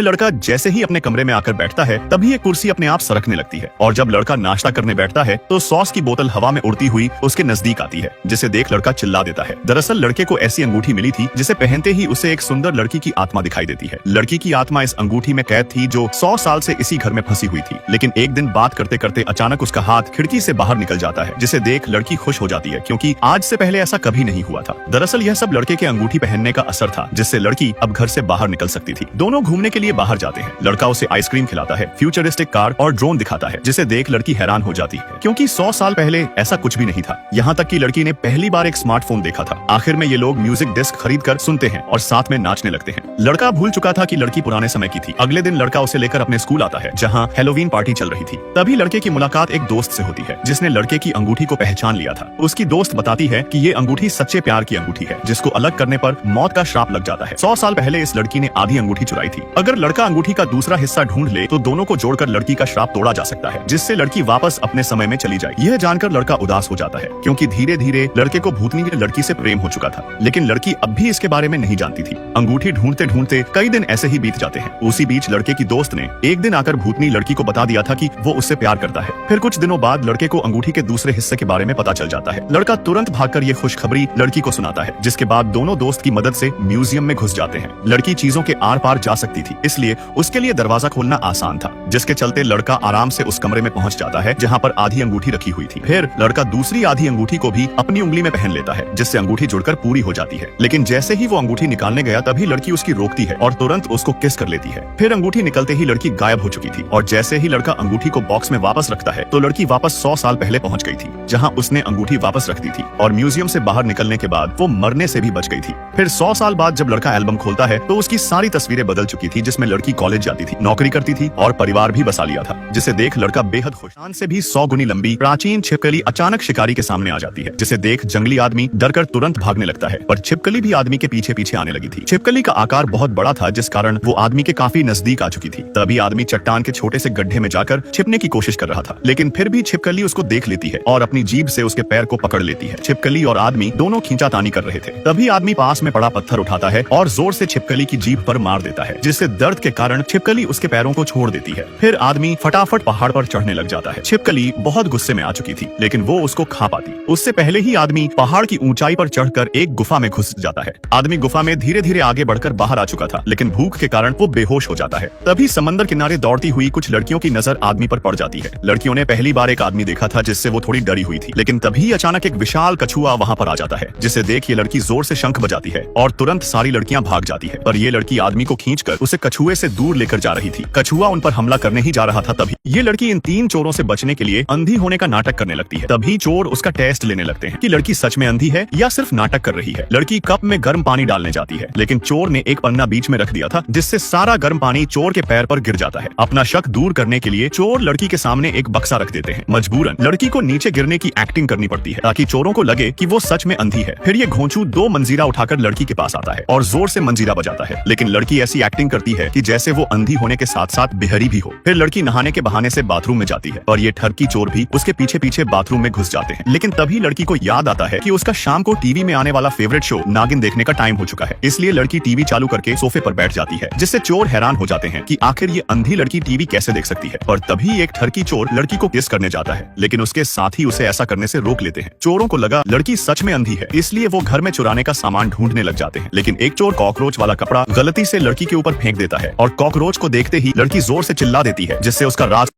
वह लड़का जैसे ही अपने कमरे में आकर बैठता है तभी एक कुर्सी अपने आप सरकने लगती है और जब लड़का नाश्ता करने बैठता है तो सॉस की बोतल हवा में उड़ती हुई उसके नजदीक आती है, जिसे देख लड़का चिल्ला देता है। दरअसल लड़के को ऐसी अंगूठी मिली थी जिसे पहनते ही उसे एक सुंदर लड़की की आत्मा दिखाई देती है। लड़की की आत्मा इस अंगूठी में कैद थी जो 100 साल से इसी घर में फंसी हुई थी। लेकिन एक दिन बात करते करते अचानक उसका हाथ खिड़की से बाहर निकल जाता है, जिसे देख लड़की खुश हो जाती है क्योंकि आज से पहले ऐसा कभी नहीं हुआ था। दरअसल यह सब लड़के के अंगूठी पहनने का असर था, जिससे लड़की अब घर से बाहर निकल सकती थी। दोनों घूमने के लिए बाहर जाते हैं। लड़का उसे आइसक्रीम खिलाता है, फ्यूचरिस्टिक कार और ड्रोन दिखाता है, जिसे देख लड़की हैरान हो जाती है क्योंकि 100 साल पहले ऐसा कुछ भी नहीं था। यहाँ तक कि लड़की ने पहली बार एक स्मार्टफोन देखा था। आखिर में ये लोग म्यूजिक डिस्क खरीद कर सुनते हैं और साथ में नाचने लगते हैं। लड़का भूल चुका था कि लड़की पुराने समय की थी। अगले दिन लड़का उसे लेकर अपने स्कूल आता है जहाँ हैलोवीन पार्टी चल रही थी। तभी लड़के की मुलाकात एक दोस्त से होती है जिसने लड़के की अंगूठी को पहचान लिया था। उसकी दोस्त बताती है कि ये अंगूठी सच्चे प्यार की अंगूठी है जिसको अलग करने पर मौत का श्राप लग जाता है। 100 साल पहले इस लड़की ने आधी अंगूठी चुराई थी। अगर लड़का अंगूठी का दूसरा हिस्सा ढूंढ ले तो दोनों को जोड़कर लड़की का श्राप तोड़ा जा सकता है, जिससे लड़की वापस अपने समय में चली जाए। यह जानकर लड़का उदास हो जाता है क्योंकि धीरे धीरे लड़के को भूतनी की लड़की से प्रेम हो चुका था, लेकिन लड़की अब भी इसके बारे में नहीं जानती थी। अंगूठी ढूंढते ढूंढते कई दिन ऐसे ही बीत जाते हैं। उसी बीच लड़के की दोस्त ने एक दिन आकर भूतनी लड़की को बता दिया था कि वो उससे प्यार करता है। फिर कुछ दिनों बाद लड़के को अंगूठी के दूसरे हिस्से के बारे में पता चल जाता है। लड़का तुरंत भागकर ये खुशखबरी लड़की को सुनाता है, जिसके बाद दोनों दोस्त की मदद से म्यूजियम में घुस जाते हैं। लड़की चीजों के आर पार जा सकती थी, इसलिए उसके लिए दरवाजा खोलना आसान था, जिसके चलते लड़का आराम से उस कमरे में पहुंच जाता है जहां पर आधी अंगूठी रखी हुई थी। फिर लड़का दूसरी आधी अंगूठी को भी अपनी उंगली में पहन लेता है, जिससे अंगूठी जुड़कर पूरी हो जाती है। लेकिन जैसे ही वो अंगूठी निकालने गया तभी लड़की उसकी रोकती है और तुरंत उसको किस कर लेती है। फिर अंगूठी निकलते ही लड़की गायब हो चुकी थी और जैसे ही लड़का अंगूठी को बॉक्स में वापस रखता है तो लड़की वापस 100 साल पहले पहुंच गई थी, जहां उसने अंगूठी वापस रख दी थी और म्यूजियम से बाहर निकलने के बाद वो मरने से भी बच गई थी। फिर 100 साल बाद जब लड़का एल्बम खोलता है तो उसकी सारी तस्वीरें बदल चुकी थी, जिसमें लड़की कॉलेज जाती थी, नौकरी करती थी और परिवार भी बसा लिया था, जिसे देख लड़का बेहद खुश। चांद से भी 100 गुनी लंबी प्राचीन छिपकली अचानक शिकारी के सामने आ जाती है, जिसे देख जंगली आदमी डरकर तुरंत भागने लगता है, पर छिपकली भी आदमी के पीछे पीछे आने लगी थी। छिपकली का आकार बहुत बड़ा था, जिस कारण वो आदमी के काफी नजदीक आ चुकी थी। तभी आदमी चट्टान के छोटे से गड्ढे में जाकर छिपने की कोशिश कर रहा था, लेकिन फिर भी छिपकली उसको देख लेती है और अपनी जीभ से उसके पैर को पकड़ लेती है। छिपकली और आदमी दोनों खींचातानी कर रहे थे। तभी आदमी पास में पड़ा पत्थर उठाता है और जोर से छिपकली की जीभ पर मार देता है, जिससे दर्द के कारण छिपकली उसके पैरों को छोड़ देती है। फिर आदमी फटाफट पहाड़ पर चढ़ने लग जाता है। छिपकली बहुत गुस्से में आ चुकी थी, लेकिन वो उसको खा पाती उससे पहले ही आदमी पहाड़ की ऊंचाई पर चढ़कर एक गुफा में घुस जाता है। आदमी गुफा में धीरे धीरे आगे बढ़कर बाहर आ चुका था, लेकिन भूख के कारण वो बेहोश हो जाता है। तभी समंदर किनारे दौड़ती हुई कुछ लड़कियों की नजर आदमी पर पड़ जाती है। लड़कियों ने पहली बार एक आदमी देखा था जिससे वो थोड़ी डरी हुई थी, लेकिन तभी अचानक एक विशाल कछुआ वहां पर आ जाता है, जिसे देख ये लड़की जोर से शंख बजाती है और तुरंत सारी लड़कियां भाग जाती है। पर ये लड़की आदमी को खींचकर उसे कछुए से दूर लेकर जा रही थी। कछुआ उन पर हमला करने ही जा रहा था, तभी ये लड़की इन 3 चोरों से बचने के लिए अंधी होने का नाटक करने लगती है। तभी चोर उसका टेस्ट लेने लगते हैं कि लड़की सच में अंधी है या सिर्फ नाटक कर रही है। लड़की कप में गर्म पानी डालने जाती है, लेकिन चोर ने एक पन्ना बीच में रख दिया था, जिससे सारा गर्म पानी चोर के पैर पर गिर जाता है। अपना शक दूर करने के लिए चोर लड़की के सामने एक बक्सा रख देते हैं। मजबूरन लड़की को नीचे गिरने की एक्टिंग करनी पड़ती है ताकि चोरों को लगे कि वो सच में अंधी है। फिर ये घोंचू 2 मंजीरा उठाकर लड़की के पास आता है और जोर से मंजीरा बजाता है, लेकिन लड़की ऐसी एक्टिंग करती है कि जैसे वो अंधी होने के साथ साथ बेहरी भी हो। फिर लड़की नहाने के बहाने से बाथरूम में जाती है और ये ठरकी चोर भी उसके पीछे पीछे बाथरूम में घुस जाते हैं। लेकिन तभी लड़की को याद आता है कि उसका शाम को टीवी में आने वाला फेवरेट शो नागिन देखने का टाइम हो चुका है, इसलिए लड़की टीवी चालू करके सोफे पर बैठ जाती है, जिससे चोर हैरान हो जाते हैं कि आखिर ये अंधी लड़की टीवी कैसे देख सकती है। और तभी एक ठरकी चोर लड़की को किस करने जाता है, लेकिन उसके साथ ही उसे ऐसा करने से रोक लेते हैं। चोरों को लगा लड़की सच में अंधी है, इसलिए वो घर में चुराने का सामान ढूंढने लग जाते हैं। लेकिन एक चोर कॉकरोच वाला कपड़ा गलती से लड़की के ऊपर फेंक देता है और कॉकरोच को देखते ही लड़की जोर से चिल्ला देती है, जिससे उसका राज